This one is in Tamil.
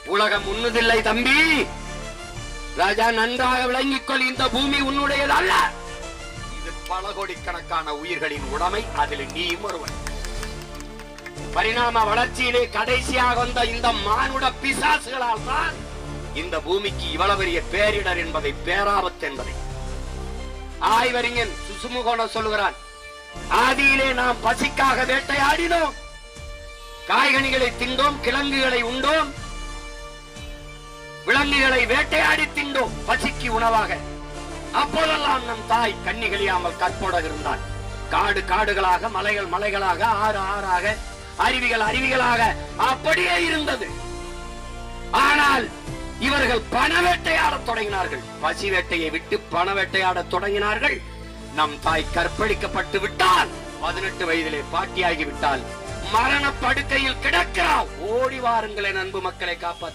உலகம் உன்னதில்லை தம்பி. ராஜா, நன்றாக விளங்கிக் கொள். இந்த பூமி உன்னுடையது அல்ல. இது பல கோடிக்கணக்கான உயிர்களின் உடைமை. அதில் நீயும் ஒருவன். பரிணாம வளர்ச்சியிலே கடைசியாக வந்த இந்த மானுட பிசாசுகளால் தான் இந்த பூமிக்கு இவ்வளவு பெரிய பேரிடர் என்பதை, பேராபத்து என்பதை ஆய்வறிஞன் சுசுமுகோன சொல்லுகிறான். ஆதியிலே நாம் பசிக்காக வேட்டையாடினோம், காய்கனிகளை தின்றோம், கிழங்குகளை உண்டோம், விலங்குகளை வேட்டையாடி தின்றோம் பசிக்கு உணவாக. அப்போதெல்லாம் நம் தாய் கன்னிகளியாமல் கற்போட இருந்தான். காடு காடுகளாக, மலைகள் மலைகளாக, ஆறு ஆறாக, அருவிகள் அருவிகளாக அப்படியே இருந்தது. ஆனால் இவர்கள் பண வேட்டையாடத் தொடங்கினார்கள். பசி வேட்டையை விட்டு பண வேட்டையாடத் தொடங்கினார்கள். நம் தாய் கற்பழிக்கப்பட்டு விட்டால், 18 வயதிலே பாட்டியாகி விட்டால், மரண படுக்கையில் கிடக்கிறார். ஓடி வாருங்களே அன்பு மக்களை காப்பாற்ற.